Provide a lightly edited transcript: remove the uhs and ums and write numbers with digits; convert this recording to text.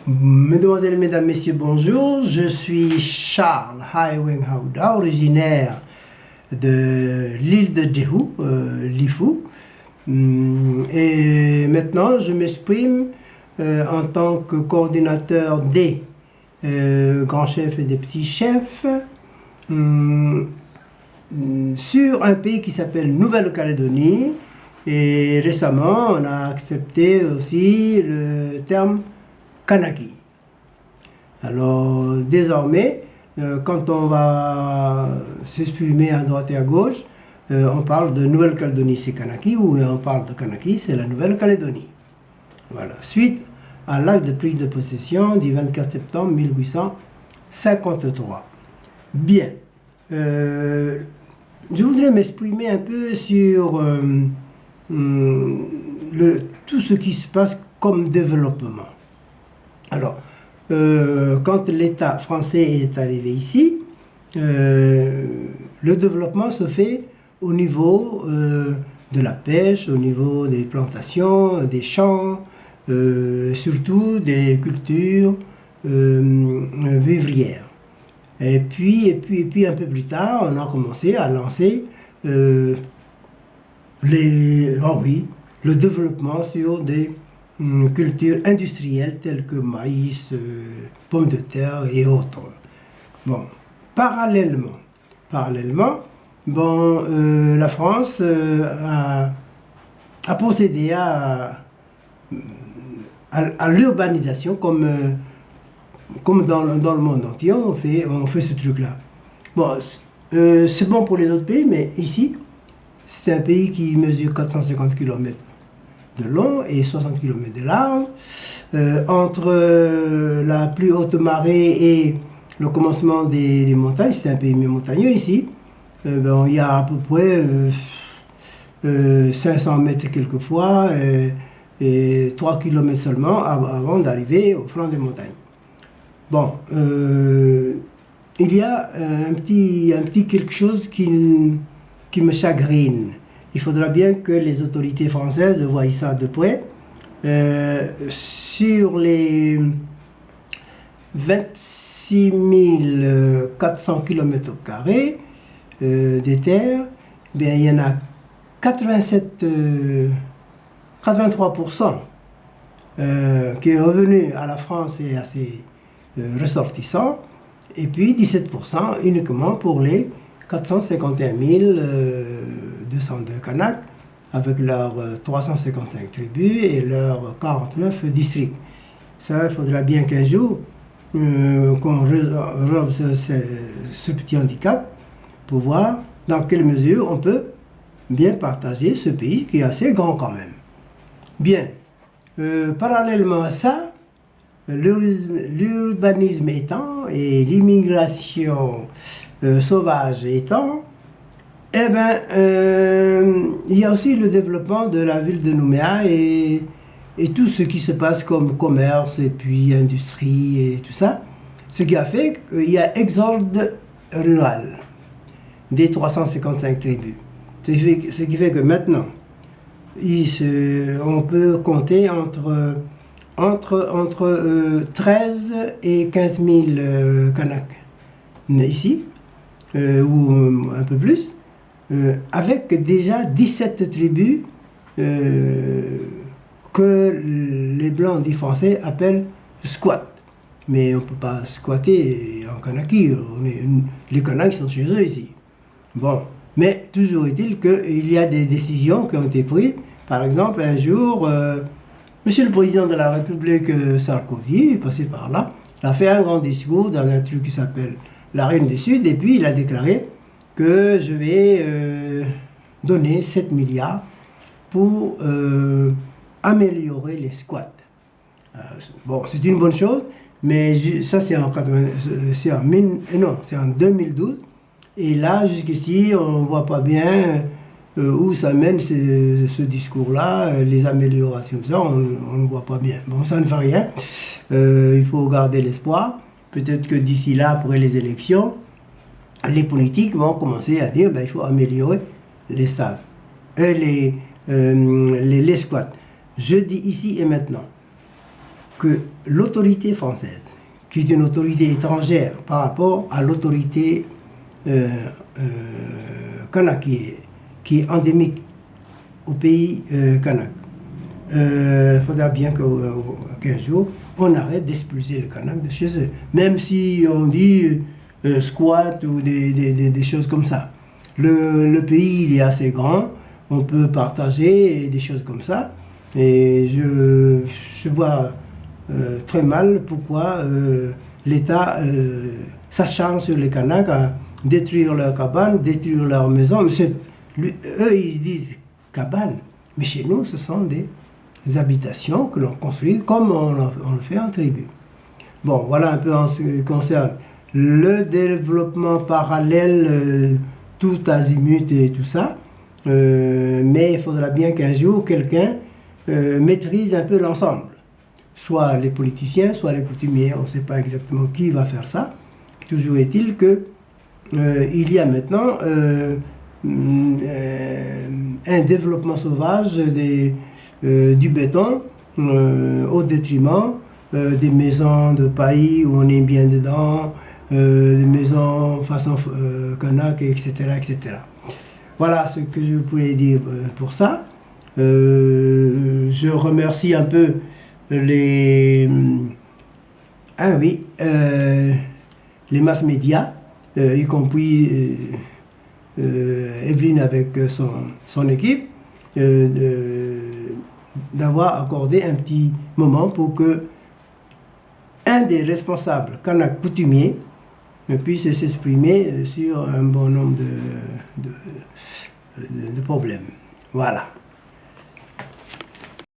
Mesdemoiselles, Mesdames, Messieurs, bonjour. Je suis Charles Haiweng Hauda, originaire de l'île de Jeju, Lifu. Et maintenant, je m'exprime en tant que coordinateur des grands chefs et des petits chefs sur un pays qui s'appelle Nouvelle-Calédonie. Et récemment, on a accepté aussi le terme Kanaki. Alors, désormais, quand on va s'exprimer à droite et à gauche, on parle de Nouvelle-Calédonie, c'est Kanaki, ou on parle de Kanaki, c'est la Nouvelle-Calédonie. Voilà. Suite à l'acte de prise de possession du 24 septembre 1853. Bien. Je voudrais m'exprimer un peu sur tout ce qui se passe comme développement. Alors, quand l'État français est arrivé ici, le développement se fait au niveau de la pêche, au niveau des plantations, des champs, surtout des cultures vivrières. Et puis un peu plus tard, on a commencé à lancer le développement sur des cultures industrielles telles que maïs, pommes de terre et autres. Bon, parallèlement, la France a procédé à l'urbanisation comme dans le monde entier, on fait ce truc-là. Bon, c'est bon pour les autres pays, mais ici, c'est un pays qui mesure 450 km de long et 60 km de large. Entre la plus haute marée et le commencement des montagnes, c'est un pays montagneux ici. Il y a à peu près 500 mètres quelquefois et 3 km seulement avant d'arriver au flanc des montagnes. Bon, il y a un petit quelque chose qui me chagrine. Il faudra bien que les autorités françaises voient ça de près. Sur les 26 400 km² des terres, bien, il y en a 83% qui est revenu à la France et à ses ressortissants, et puis 17% uniquement pour les 451 202 Kanaks, avec leurs 355 tribus et leurs 49 districts. Ça, il faudra bien qu'un jour qu'on résolve ce petit handicap pour voir dans quelle mesure on peut bien partager ce pays qui est assez grand quand même. Bien, parallèlement à ça, l'urbanisme étant et l'immigration sauvage étant, il y a aussi le développement de la ville de Nouméa et tout ce qui se passe comme commerce et puis industrie et tout ça, ce qui a fait qu'il y a exode rural des 355 tribus. Ce qui fait que maintenant, on peut compter entre 13 et 15 000 Kanaks ici, ou un peu plus, avec déjà 17 tribus que les Blancs dits français appellent squat. Mais on ne peut pas squatter en Kanaki, les Kanaks sont chez eux ici. Bon, mais toujours est-il qu'il y a des décisions qui ont été prises. Par exemple, un jour, Monsieur le Président de la République Sarkozy est passé par là, il a fait un grand discours dans un truc qui s'appelle la Reine du Sud, et puis il a déclaré que je vais donner 7 milliards pour améliorer les squats. Bon, c'est une bonne chose, mais ça c'est en 2012, et là jusqu'ici on ne voit pas bien où ça mène ce discours-là, les améliorations, ça, on ne voit pas bien. Bon, ça ne fait rien, il faut garder l'espoir. Peut-être que d'ici là, après les élections, les politiques vont commencer à dire il faut améliorer les stades, les squats. Je dis ici et maintenant, que l'autorité française, qui est une autorité étrangère par rapport à l'autorité kanak, qui est endémique au pays kanak, il faudra bien qu'un jour, on arrête d'expulser le kanak de chez eux. Même si on dit squat ou des choses comme ça. Le pays, il est assez grand, on peut partager des choses comme ça. Et je vois très mal pourquoi l'État s'acharne sur les Kanaks à détruire leurs cabanes, détruire leurs maisons. Eux, ils disent cabanes, mais chez nous, ce sont des habitations que l'on construit comme on le fait en tribu. Bon, voilà un peu en ce qui concerne le développement parallèle, tout azimut et tout ça. Mais il faudra bien qu'un jour, quelqu'un maîtrise un peu l'ensemble. Soit les politiciens, soit les coutumiers, on ne sait pas exactement qui va faire ça. Toujours est-il que il y a maintenant un développement sauvage du béton au détriment des maisons de paillis où on est bien dedans, des maisons façon kanak, etc., etc. Voilà ce que je voulais dire pour ça. Je remercie un peu les mass médias, y compris Evelyne avec son équipe, d'avoir accordé un petit moment pour que un des responsables kanak coutumiers puisse s'exprimer sur un bon nombre de problèmes. Voilà.